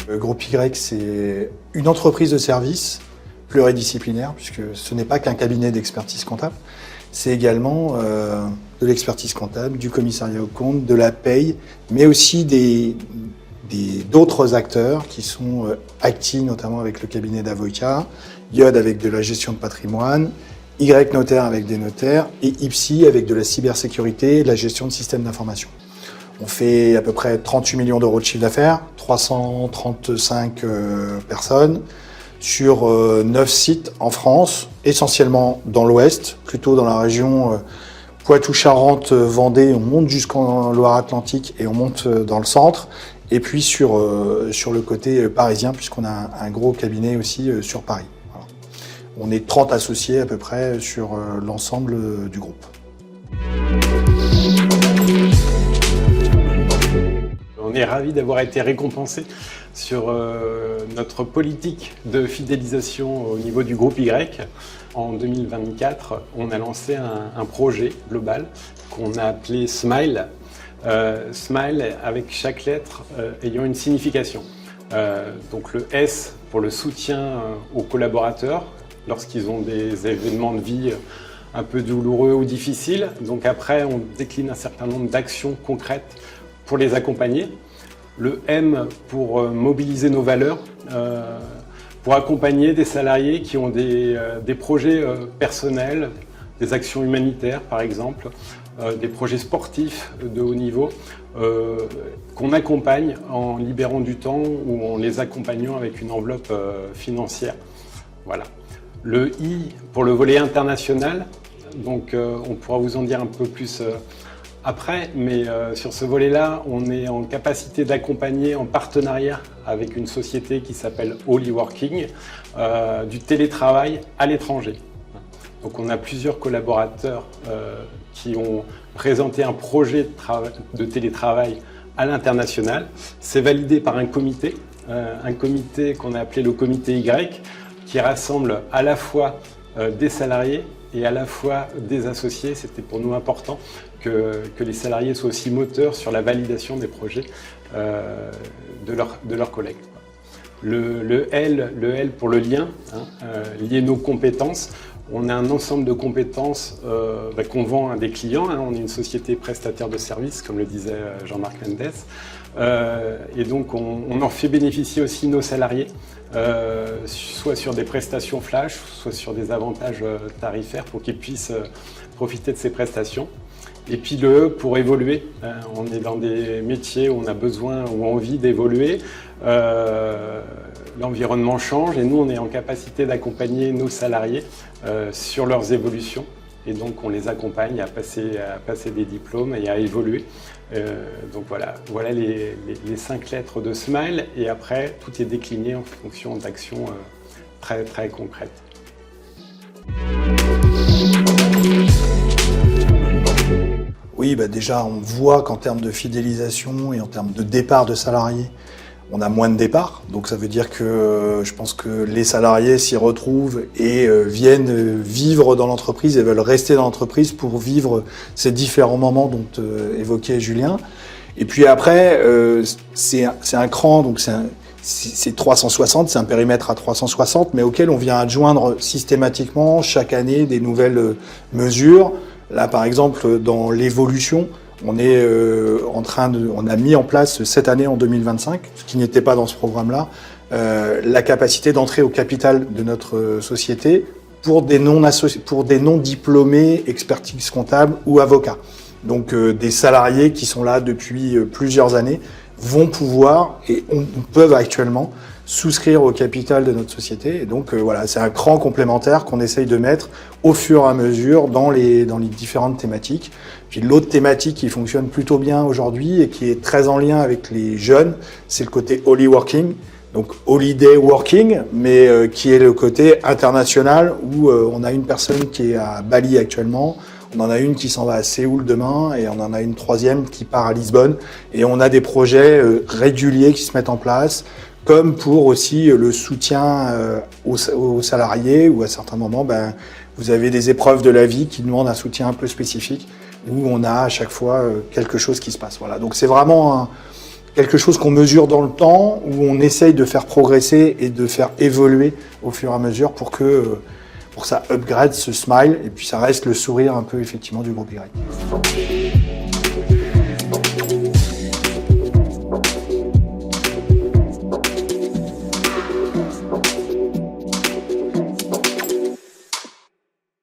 Le groupe Y, c'est une entreprise de service pluridisciplinaire, puisque ce n'est pas qu'un cabinet d'expertise comptable, c'est également de l'expertise comptable, du commissariat aux comptes, de la paye, mais aussi d'autres acteurs qui sont Acti, notamment avec le cabinet d'avocats, Yod avec de la gestion de patrimoine, Y Notaire avec des notaires et Ipsi avec de la cybersécurité et de la gestion de systèmes d'information. On fait à peu près 38 millions d'euros de chiffre d'affaires, 335 personnes, sur 9 sites en France, essentiellement dans l'Ouest, plutôt dans la région Poitou-Charentes, Vendée, on monte jusqu'en Loire-Atlantique et on monte dans le centre, et puis sur le côté parisien, puisqu'on a un gros cabinet aussi sur Paris. Voilà. On est 30 associés à peu près sur l'ensemble du groupe. On est ravis d'avoir été récompensés sur notre politique de fidélisation au niveau du groupe Y. En 2024, on a lancé un projet global qu'on a appelé Smile. Smile avec chaque lettre ayant une signification. Donc le S pour le soutien aux collaborateurs lorsqu'ils ont des événements de vie un peu douloureux ou difficiles. Donc après, on décline un certain nombre d'actions concrètes pour les accompagner. Le M pour mobiliser nos valeurs, pour accompagner des salariés qui ont des projets personnels, des actions humanitaires par exemple, des projets sportifs de haut niveau, qu'on accompagne en libérant du temps ou en les accompagnant avec une enveloppe financière. Voilà. Le I pour le volet international, donc on pourra vous en dire un peu plus après, mais sur ce volet-là, on est en capacité d'accompagner en partenariat avec une société qui s'appelle Holy Working, du télétravail à l'étranger. Donc on a plusieurs collaborateurs qui ont présenté un projet de télétravail à l'international. C'est validé par un comité qu'on a appelé le comité Y, qui rassemble à la fois des salariés et à la fois des associés. C'était pour nous important que les salariés soient aussi moteurs sur la validation des projets de leurs collègues. Le L pour le lien, lier nos compétences. On a un ensemble de compétences qu'on vend à des clients. On est une société prestataire de services, comme le disait Jean-Marc Mendes. Et donc, on en fait bénéficier aussi nos salariés, soit sur des prestations flash, soit sur des avantages tarifaires pour qu'ils puissent profiter de ces prestations. Et puis le E pour évoluer. On est dans des métiers où on a besoin ou envie d'évoluer. L'environnement change et nous, on est en capacité d'accompagner nos salariés sur leurs évolutions. Et donc, on les accompagne à passer des diplômes et à évoluer. Donc voilà les 5 lettres de Smile. Et après, tout est décliné en fonction d'actions très, très concrètes. Oui, déjà, on voit qu'en termes de fidélisation et en termes de départ de salariés, on a moins de départs. Donc ça veut dire que je pense que les salariés s'y retrouvent et viennent vivre dans l'entreprise et veulent rester dans l'entreprise pour vivre ces différents moments dont évoquait Julien. Et puis après, c'est un cran, donc c'est 360, c'est un périmètre à 360, mais auquel on vient adjoindre systématiquement chaque année des nouvelles mesures. Là, par exemple, dans l'évolution, on a mis en place cette année, en 2025, ce qui n'était pas dans ce programme-là, la capacité d'entrer au capital de notre société pour des non diplômés, expertise comptable ou avocats. Donc des salariés qui sont là depuis plusieurs années vont pouvoir et peuvent actuellement souscrire au capital de notre société. Et donc voilà, c'est un cran complémentaire qu'on essaye de mettre au fur et à mesure dans les différentes thématiques. Puis l'autre thématique qui fonctionne plutôt bien aujourd'hui et qui est très en lien avec les jeunes, c'est le côté Holy Working. Donc Holiday Working, mais qui est le côté international où on a une personne qui est à Bali actuellement, on en a une qui s'en va à Séoul demain et on en a une troisième qui part à Lisbonne. Et on a des projets réguliers qui se mettent en place, comme pour aussi le soutien aux salariés, où à certains moments, vous avez des épreuves de la vie qui demandent un soutien un peu spécifique, où on a à chaque fois quelque chose qui se passe. Voilà. Donc c'est vraiment quelque chose qu'on mesure dans le temps, où on essaye de faire progresser et de faire évoluer au fur et à mesure pour que ça upgrade ce smile, et puis ça reste le sourire un peu effectivement du groupe Y.